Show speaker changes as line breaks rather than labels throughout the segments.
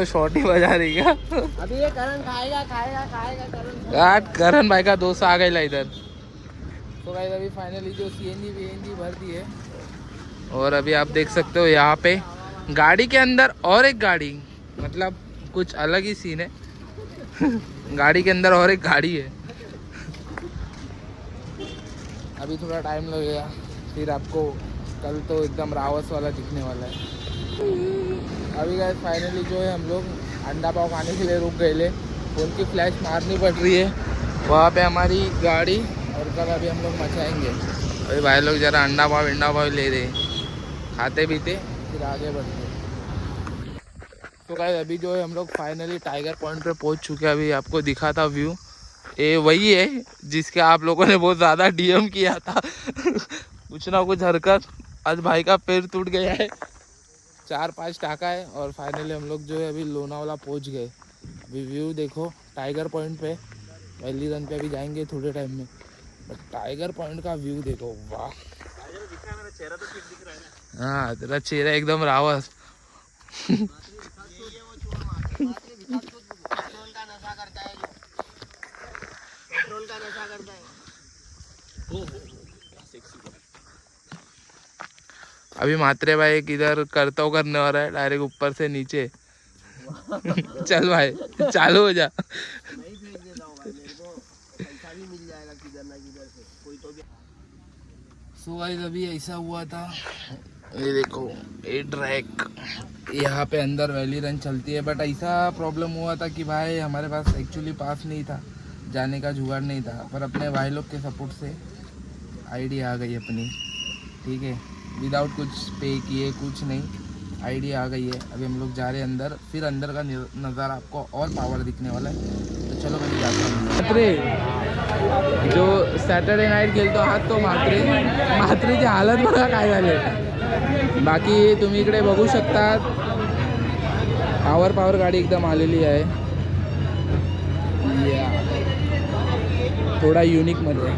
तो शॉर्ट ही बजा रही क्या?
अभी ये करण खाएगा करण
करण भाई का दोस्त आ गया इधर। तो भाई अभी फाइनली जो CNG भर दी है और अभी आप देख सकते हो यहाँ पे गाड़ी के अंदर और एक गाड़ी, मतलब कुछ अलग ही सीन है। गाड़ी के अंदर और एक गाड़ी है। अभी थोड़ा टाइम लगेगा, फिर आपको कल तो एकदम रावस वाला दिखने वाला है। अभी गाइस फाइनली जो है हम लोग अंडा पाव खाने के लिए रुक गए। फोन की फ्लैश मारनी पड़ रही है वहाँ पे हमारी गाड़ी, और कल अभी हम लोग मचाएंगे। अभी भाई लोग जरा अंडा पाव ले रहे, खाते पीते फिर आगे बढ़ते। तो गाइस अभी जो है हम लोग फाइनली टाइगर पॉइंट पे पहुँच चुके हैं। अभी आपको दिखा था व्यू, ये वही है जिसके आप लोगों ने बहुत ज़्यादा DM किया था। कुछ ना कुछ हरकत। आज भाई का पैर टूट गया है, 4-5 टाका है। और फाइनली हम लोग जो है अभी लोनावाला पहुंच गए। अभी व्यू देखो टाइगर पॉइंट पे, पहली रन पे अभी जाएंगे थोड़े टाइम में, बट टाइगर पॉइंट का व्यू देखो, वाह। हाँ तेरा चेहरा एकदम रावस। अभी मात्रे भाई किधर करता करने वाला है, डायरेक्ट ऊपर से नीचे। चल भाई चालू हो जा।
नहीं भेज देता हूँ भाई, मेरे को पैसा भी मिल जाएगा किधर ना किधर से, कोई तो भी।
सो गाइस अभी ऐसा हुआ था, ये देखो ये ट्रैक यहाँ पे अंदर वैली रन चलती है, बट ऐसा प्रॉब्लम हुआ था कि भाई हमारे पास एक्चुअली पास नहीं था, जाने का जुगाड़ नहीं था, पर अपने भाई लोग के सपोर्ट से आईडी आ गई अपनी, ठीक है, विदाउट कुछ पे किए, कुछ नहीं, आईडी आ गई है। अभी हम लोग जा रहे हैं अंदर, फिर अंदर का नज़ारा आपको और पावर दिखने वाला है। तो चलो कहीं जाते हैं। मात्रे जो सॅटर्डे नाईट खेळतो आहात तो मात्रेची हालत बघा काय झाले। बाकी तुम्ही इकडे बघू शकता, पावर गाडी एकदम आलेली आहे, थोडा युनिक मध्ये।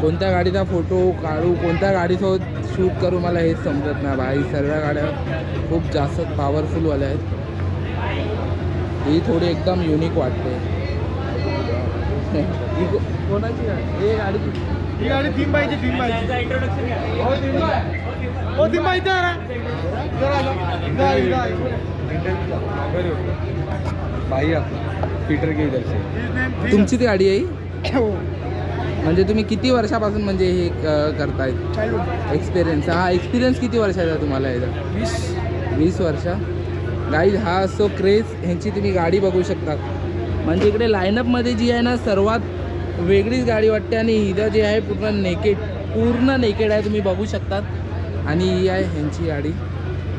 कोणत्या गाडीचा फोटो काढू, कोणत्या गाडीसोबत शूट करू मला हेच समजत नाही भाई। सर्व गाड्या खूप जास्त पॉवरफुलवाल्या आहेत, ही थोडी एकदम युनिक वाटते। कोणाची गाडी? ही गाडी 3 बायची इंट्रोडक्शन भाई पीटर के इधर से। तुमची ती गाडी आहे? म्हणजे तुम्ही किती वर्षापासून म्हणजे हे करताय? एक्सपिरियन्स, हा एक्सपिरियन्स किती वर्षाचा तुम्हाला याचा? 20 वर्ष। गाईज हा असो क्रेज, ह्यांची तुम्ही गाडी बघू शकता। म्हणजे इकडे लाईनअपमध्ये जी आहे ना सर्वात वेगळीच गाडी वाटते, आणि हिला जी आहे पूर्ण नेकेड आहे, तुम्ही बघू शकतात। आणि ही आहे ह्यांची गाडी।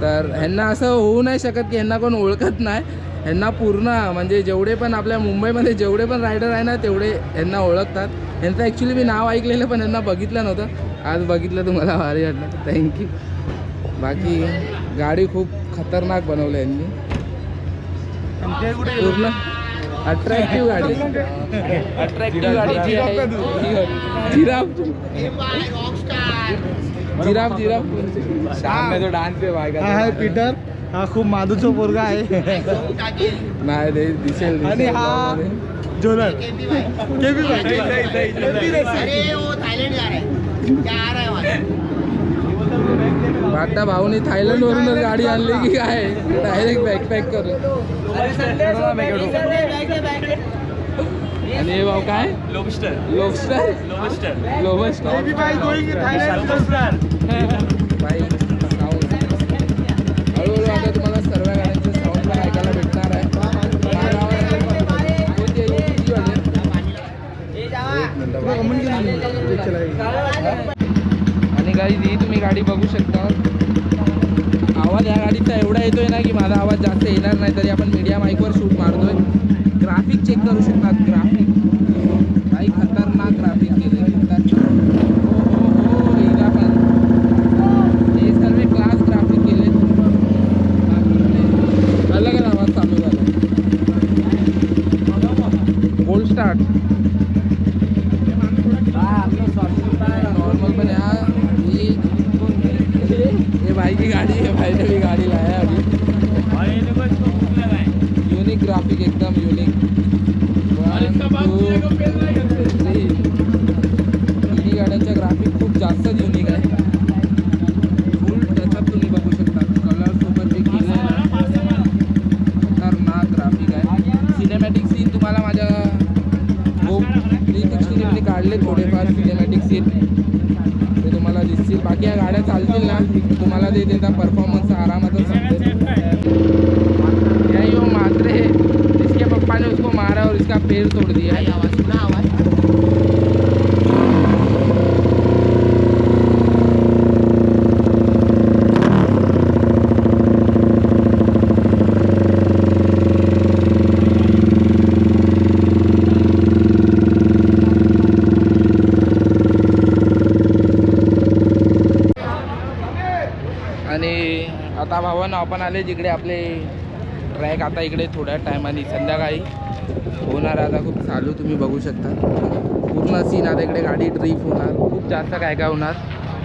तर ह्यांना असं होऊ नाही शकत की ह्यांना कोण ओळखत नाही, ह्यांना पूर्ण म्हणजे जेवढे पण आपल्या मुंबईमध्ये जेवढे पण रायडर आहे ना तेवढे ह्यांना ओळखतात। ह्यांचं ॲक्च्युली मी नाव ऐकलेलं पण ह्यांना बघितलं नव्हतं, आज बघितलं, तुम्हाला भारी वाटलं, थँक्यू। बाकी गाडी खूप खतरनाक बनवलं यांनी, पूर्ण अट्रॅक्टिव्ह गाडी जी आहे। जिराफ शाम में तो डांस पे भागा है पीटर।
हा खूप माधूचा पोरगा आहे।
नाही रे दिसेल।
आणि हा जोनर केबी भाई, अरे वो थाईलैंड जा रहा है, क्या आ रहा है वहां?
बाटा भाऊनी थायलंड वरूनच गाडी आणली की काय, डायरेक्ट बॅकपॅक करून। आणि हे भाऊ काय? लोबस्टर भाई गोइंग थायलंड भाई। हळूहळू आता तुम्हाला सर्व गाड्यांचे साऊंड पण ऐकायला भेटणार आहे। आणि गाडी ही तुम्ही गाडी बघू शकता, आवाज या गाडीचा एवढा येतोय ना की माझा आवाज जास्त येणार नाही, तरी आपण मीडिया माईकवर शूट मारतोय। ग्राफिक चेक करू शकता, ग्राफिक काही खतरनाक ग्राफिक केले, हिला पण हे सर्व क्लास ग्राफिक केले। अलग आवाज चालू झाला, गोल्ड स्टार्ट नॉर्मल पण ग्राफिक एकदम युनिक. तिन्ही गाड्यांच्या ग्राफिक खूप जास्तच युनिक आहे. फुल टचअप तुम्ही बघू शकता. कलर सोबत जे केलं खतरनाक ग्राफिक आहे. सिनेमॅटिक सीन तुम्हाला माझ्या 360 मध्ये काढले थोडेफार सिनेमॅटिक सीन ते तुम्हाला दिसतील. बाकी या गाड्या चालतील ना तुम्हाला ते त्यांचा परफॉर्मन्स आरामातच समजेल. यही वो मात्रे है जिसके पप्पा ने उसको मारा और इसका पैर तोड़ दिया है. आणि आता भावानं आपण आले जिकडे आपले ट्रॅक आता इकडे थोड्या टायमाने संध्याकाळी होणार. आता खूप चालू तुम्ही बघू शकता पूर्ण सीन. आता इकडे गाडी ड्रिफ्ट होणार. खूप जास्त काय काय होणार.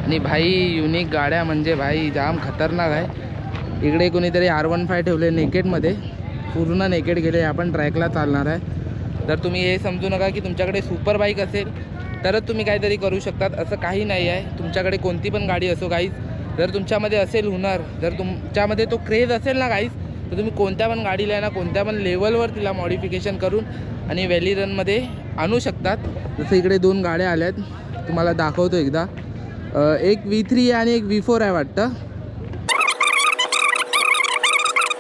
आणि भाई युनिक गाड्या म्हणजे भाई जाम खतरनाक आहे. इकडे कोणीतरी R15 ठेवले नेकेडमध्ये. पूर्ण नेकेड गेले. आपण ट्रॅकला चालणार आहे. तर तुम्ही हे समजू नका की तुमच्याकडे सुपर बाईक असेल तरच तुम्ही काहीतरी करू शकतात असं काही नाही आहे. तुमच्याकडे कोणती पण गाडी असो गाईज, जर तुमच्यामध्ये असेल हुनर, जर तुमच्यामध्ये तो क्रेज असेल ना गाईज, तर तुम्ही कोणत्या पण गाडीला ना कोणत्या पण लेवलवर तिला मॉडिफिकेशन करून आणि व्हॅली रनमध्ये आणू शकतात. जसं इकडे 2 गाड्या आल्यात तुम्हाला दाखवतो एकदा. एक V3 आहे आणि एक V4 आहे वाटतं.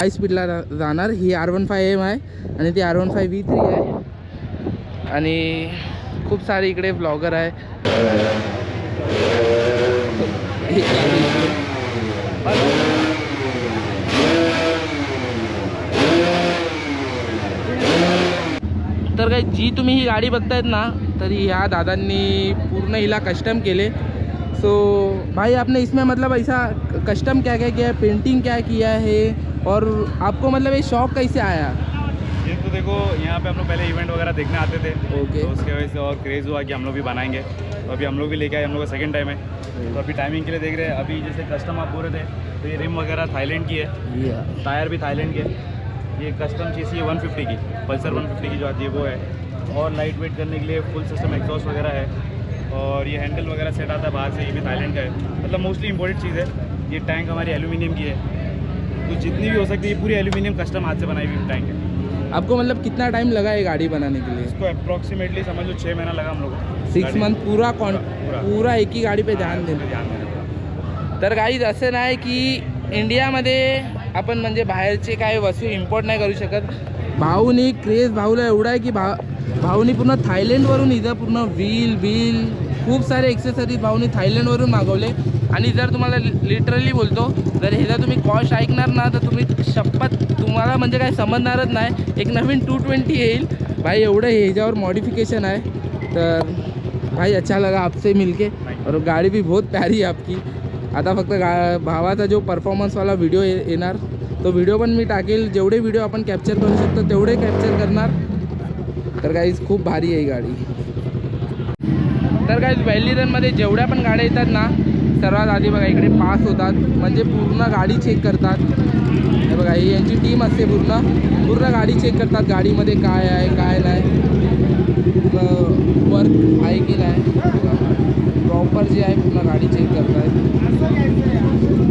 हाय स्पीडला जाणार. ही R15M आहे आणि ती R15 V3 आहे. आणि खूप सारे इकडे ब्लॉगर आहे. तर काय जी तुम्ही ही गाडी बघतायत ना तर ह्या दादांनी पूर्ण हिला कस्टम केले. सो भाई आपने इसमें मतलब ऐसा कस्टम क्या क्या किया है, पेंटिंग क्या किया है और आपको मतलब ये शौक कैसे आया?
ये तो देखो यहाँ पे हम लोग पहले इवेंट वगैरह देखने आते थे.
ओके.
तो उसके वजह से और क्रेज़ हुआ कि हम लोग भी बनाएंगे. तो अभी हम लोग भी लेके आए. हम लोग का सेकंड टाइम है. तो अभी टाइमिंग के लिए देख रहे हैं. अभी जैसे कस्टम आप बोल रहे थे तो ये रिम वगैरह थाईलैंड की है. टायर भी थाईलैंड के. ये कस्टम चीज़ है 150 की, पल्सर 150 की जो आती है वो है. और लाइट वेट करने के लिए फुल सिस्टम एग्जॉस्ट वगैरह है. और ये हैंडल वगैरह सेट आता है बाहर से, ये भी थाईलैंड का है. मतलब मोस्टली इंपोर्टेड चीज़ है. ये टैंक हमारी एल्यूमिनियम की है. तो जितनी भी हो सकती है ये पूरी एल्यूमिनियम कस्टम हाथ से बनाई हुई टैंक है.
आपको मतलब कितना टाइम लगा ये गाड़ी बनाने के लिए?
इसको अप्रॉक्सीमेटली समझ लो 6 महीना लगा हम लोग को.
6 मंथ पूरा एक ही गाडी पे ध्यान देणं. तर गाईज असं नाही की इंडियामध्ये आपण म्हणजे बाहेरचे काय वस्तू इम्पोर्ट नाही करू शकत. भाऊनी क्रेज भाऊला एवढा आहे की भाऊनी पूर्ण थायलंडवरून इथं पूर्ण व्हील खूप सारे एक्सेसरीज भाऊनी थायलंडवरून मागवले. आणि जर तुम्हाला लिटरली बोलतो जर ह्याचा तुम्ही कॉस्ट ऐकणार ना तर तुम्ही शपथ तुम्हाला म्हणजे काय समजणारच नाही. एक नवीन 220 येईल भाई, एवढं ह्याच्यावर मॉडिफिकेशन आहे. तर भाई अच्छा लगा आपसे मिलके और गाड़ी भी बहुत प्यारी है आपकी. आता फक्त भावाचा जो परफॉर्मन्सवाला व्हिडिओ येणार तो व्हिडिओ पण मी टाकेल. जेवढे व्हिडिओ आपण कॅप्चर करू शकतो तेवढे कॅप्चर करणार. तर गाईज खूप भारी आहे ही गाडी. तर गाईज व्हॅली रनमध्ये जेवढ्या पण गाड्या येतात ना सर्वात आधी बघा इकडे पास होतात, म्हणजे पूर्ण गाडी चेक करतात. हे बघा ही यांची टीम असते. पूर्ण गाडी चेक करतात. गाडीमध्ये काय आहे काय नाही, वर्क आहे की नाही, प्रॉपर जे आहे पूर्ण गाडी चेक करतात.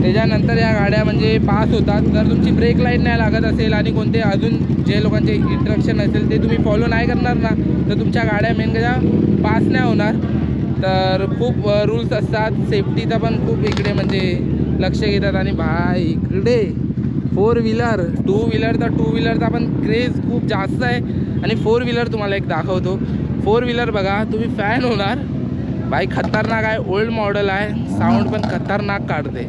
त्याच्यानंतर या गाड्या म्हणजे पास होतात. जर तुमची ब्रेक लाईट नाही लागत असेल आणि कोणते अजून जे लोकांचे इंस्ट्रक्शन असेल ते तुम्ही फॉलो नाही करणार ना तर तुमच्या गाड्या मेन कशा पास नाही होणार. तर खूप रूल्स असतात. सेफ्टीचा पण खूप इकडे म्हणजे लक्ष घेतात. आणि भाई इकडे 4 व्हीलर 2 व्हीलर तर 2 व्हीलरचा पण क्रेज खूप जास्त आहे. आणि 4 व्हीलर तुम्हाला एक दाखवतो. 4 व्हीलर बघा तुम्ही फॅन होणार. भाई खतरनाक आहे. ओल्ड मॉडेल आहे. साऊंड पण खतरनाक काढते.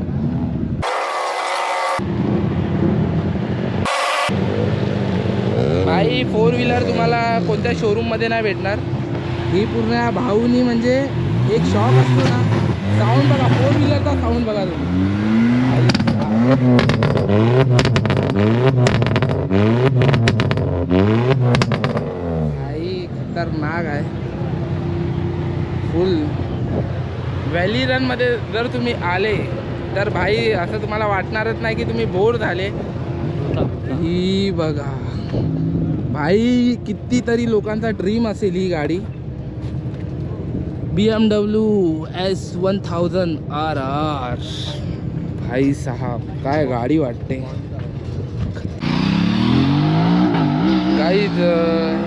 भाई 4 व्हीलर तुम्हाला कोणत्या शोरूममध्ये नाही भेटणार. ही पूर्ण या भाऊनी म्हणजे एक शॉप असतो ना. साऊंड बघा 4 व्हीलरचा साऊंड बघा तुम्ही. भाई खतरनाक आहे. फुल व्हॅली रनमध्ये जर तुम्ही आले तर भाई असं तुम्हाला वाटणारच नाही की तुम्ही बोर झाले. ही बघा भाई कितीतरी लोकांचा ड्रीम असेल ही गाडी. BMW S1000 RR. भाई साहब काय गाडी वाटते. गाईज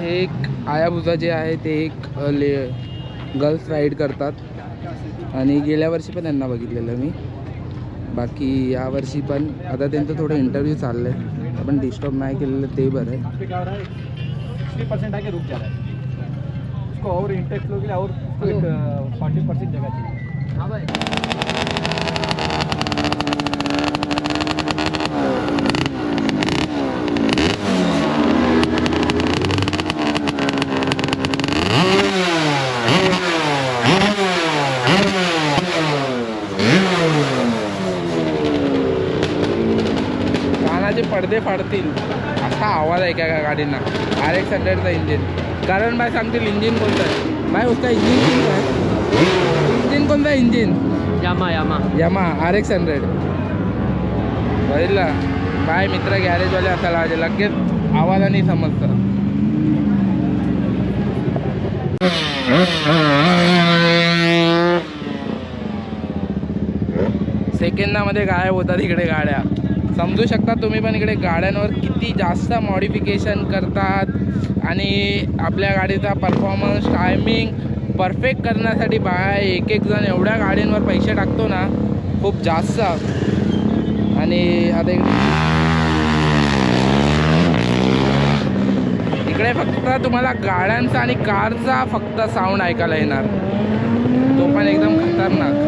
हे एक आयाबुजा जे आहे ते एक गर्ल्स राईड करतात आणि गेल्या वर्षी पण त्यांना बघितलेलं मी. बाकी यावर्षी पण आता त्यांचं थोडं इंटरव्ह्यू चाललं आहे, आपण डिस्टर्ब नाही केलेलं ते बरं आहे.
60% आके रुक जा रहा है उसको और इंटेक्स लोगे और 40% जगह चाहिए. हाँ भाई
कानाचे पडदे फाडतील असा आवाज आहे का गाडींना. RX-100चा इंजिन. कारण भाई सांगतील इंजिन कोणतं आहे भाई, उसका इंजिन कोणता आहे, इंजिन कोणता आहे, इंजिन यामा RX-100 बघितला भाई. मित्र गॅरेजवाले असायला पाहिजे, लगेच आवाजाने समजतं. सेकंदामध्ये गायब होतात इकडे गाड्या. समजू शकता तुम्ही पण इकडे गाड्यांवर किती जास्त मॉडिफिकेशन करतात आणि आपल्या गाडीचा परफॉर्मन्स टायमिंग परफेक्ट करण्यासाठी बाय एक जण एवढ्या गाड्यांवर पैसे टाकतो ना, खूप जास्त. आणि आता इकडे फक्त तुम्हाला गाड्यांचा आणि कारचा फक्त साऊंड ऐकायला येणार, तो पण एकदम खतरनाक.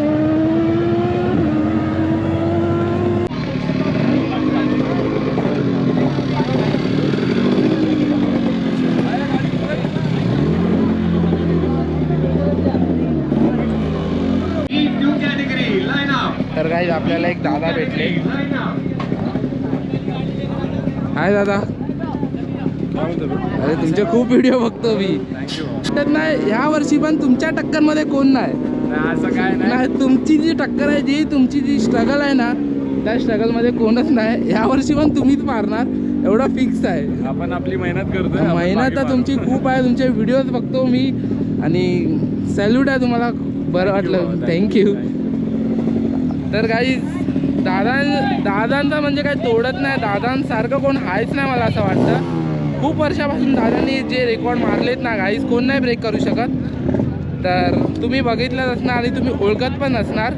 तर गाईज आपल्याला एक दादा भेटले. हाय दादा. अरे तुमचे खूप व्हिडिओ बघतो मी. तर नाही ह्या वर्षी पण तुमच्या टक्करमध्ये कोण नाही.
असं काय
नाही, तुमची जी टक्कर आहे, जी तुमची जी स्ट्रगल आहे ना, त्या स्ट्रगलमध्ये कोणच नाही. ह्या वर्षी पण तुम्हीच मारणार एवढं फिक्स आहे.
आपण आपली मेहनत करतोय.
मेहनत तर तुमची खूप आहे, तुमचे व्हिडिओज बघतो मी आणि सॅल्यूट आहे तुम्हाला. बरं वाटलं, थँक्यू. तर काही दादांचा म्हणजे काही तोडत नाही, दादांसारखं कोण आहेच नाही मला असं वाटतं. खूप वर्षापासून दादांनी जे रेकॉर्ड मारलेत ना गाईज, कोण नाही ब्रेक करू शकत. तर तुम्ही बघितलंच असणार आणि तुम्ही ओळखत पण असणार,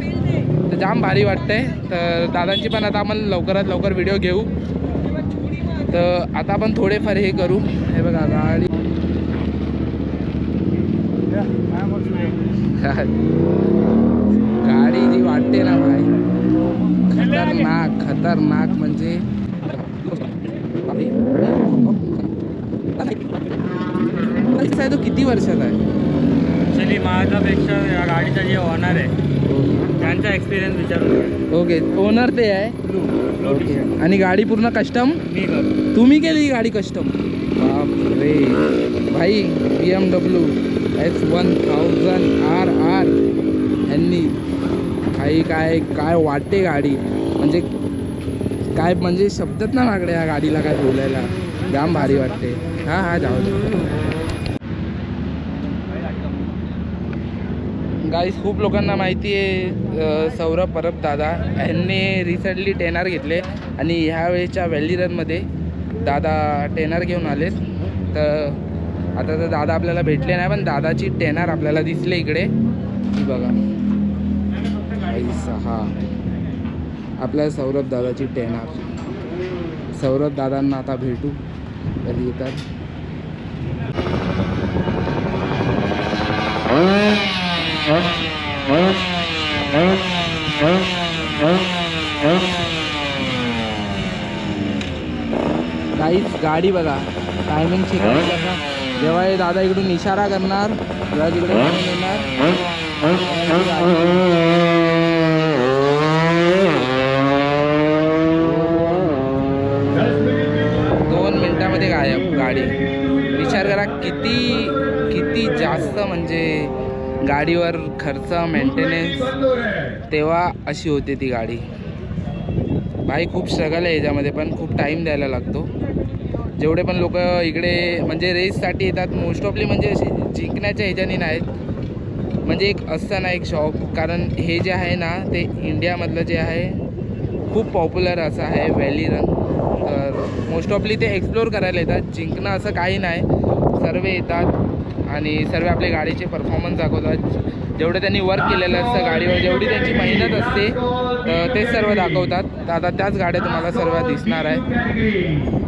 तर जाम भारी वाटतंय. तर दादांची पण आता आपण लवकरात लवकर व्हिडिओ घेऊ. तर आता आपण थोडेफार हे करू. हे बघा गाडी गाडी जी वाटते ना भाई, खतरनाक म्हणजे तो किती वर्षाचा आहे.
ॲक्च्युली माझ्यापेक्षा या गाडीचा जे ओनर आहे त्यांचा एक्सपिरियन्स विचारून.
ओके, ओनर ते आहे. ओके. आणि गाडी पूर्ण कस्टम
मी करतो.
तुम्ही केली ही गाडी कस्टम. बापरे भाई. BMW S1000 RR यांनी काही काय वाटते गाडी, म्हणजे काय म्हणजे शब्दच ना मागडे या गाडीला काय बोलायला. जाम भारी वाटते. हां जाऊ. गाईस खूप लोकांना माहिती आहे सौरभ परब दादा यांनी रिसेंटली टेनर घेतले आणि ह्यावेळेच्या व्हॅली रनमध्ये दादा टेनर घेऊन आलेत. तर आता तर दादा आपल्याला भेटले नाही, पण दादाची टेनर आपल्याला दिसले इकडे. बघा हा आपल्या सौरभ दादाची टेनर. सौरभ दादांना आता भेटू कधी येतात. काहीच गाडी बघा टायमिंग चेक करणार. जेव्हा हे दादा इकडून इशारा करणार तेव्हा तिकडे येणार. 2 मिनिटामध्ये गायब गाडी. विचार करा किती जास्त म्हणजे गाडीवर खर्च, मेंटेनन्स, तेव्हा अशी होते ती गाडी. भाई खूप स्ट्रगल आहे याच्यामध्ये, पण खूप टाईम द्यायला लागतो. जेवढे पण लोक इकडे म्हणजे रेससाठी येतात मोस्ट ऑफली म्हणजे असे जिंकण्याच्या ह्याच्याने नाहीत, म्हणजे एक असतं ना एक शॉक, कारण हे जे आहे ना ते इंडियामधलं जे आहे खूप पॉप्युलर असं आहे व्हॅली रन. तर मोस्ट ऑफली ते एक्सप्लोर करायला येतात, जिंकणं असं काही नाही, सर्व येतात आणि सर्व आपल्या गाडीचे परफॉर्मन्स दाखवतात, जेवढं त्यांनी वर्क केलेलं असतं गाडीवर, जेवढी त्यांची मेहनत असते तेच सर्व दाखवतात. तर आता त्याच गाड्या तुम्हाला सर्व दिसणार आहे.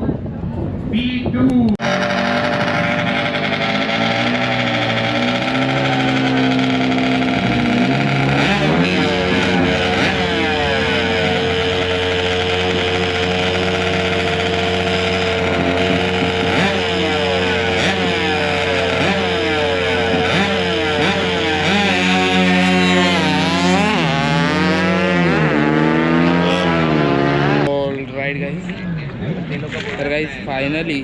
तर गाईज फायनली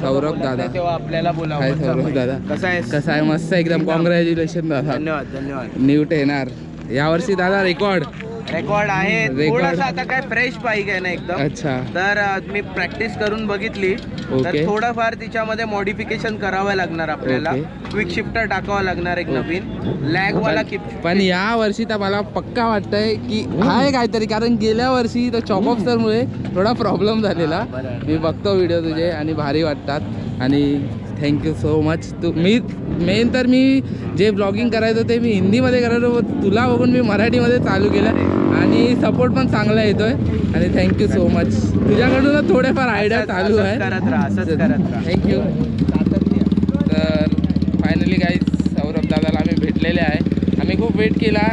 सौरभ दादा,
तेव्हा आपल्याला बोला.
हाय सौरभ दादा,
कसा आहे?
कसं आहे? मस्त एकदम. कॉंग्रॅच्युलेशन दादा.
धन्यवाद धन्यवाद.
न्यूट येणार यावर्षी दादा रेकॉर्ड.
रेकॉर्ड आहे
Record.
थोडासा, आता काय फ्रेश बाईक आहे ना एकदम.
अच्छा.
तर मी प्रॅक्टिस करून बघितली, तर
ओके.
थोडंफार तिच्यामध्ये मॉडिफिकेशन करावं लागणार आपल्याला.
ओके.
क्विक शिफ्टर टाकावं लागणार एक नवीन लॅग वाला
पण या वर्षी तर मला पक्का वाटतंय की आहे काहीतरी, कारण गेल्या वर्षी तर चॉकऑफसरमुळे थोडा प्रॉब्लेम झालेला. मी बघतो व्हिडिओ तुझे आणि भारी वाटतात आणि थँक्यू सो मच. मी मेन तर मी जे ब्लॉगिंग करायचं ते मी हिंदीमध्ये करायचो, तुला बघून मी मराठीमध्ये चालू केलं आणि सपोर्ट पण चांगला येतोय आणि थँक्यू सो मच. तुझ्याकडून थोडेफार आयडिया चालू आहे.
करत राहा, असंच करत राहा.
थँक्यू. तर फायनली गाईज सौरभ दादाला आम्ही भेटलेले आहे. आम्ही खूप वेट केला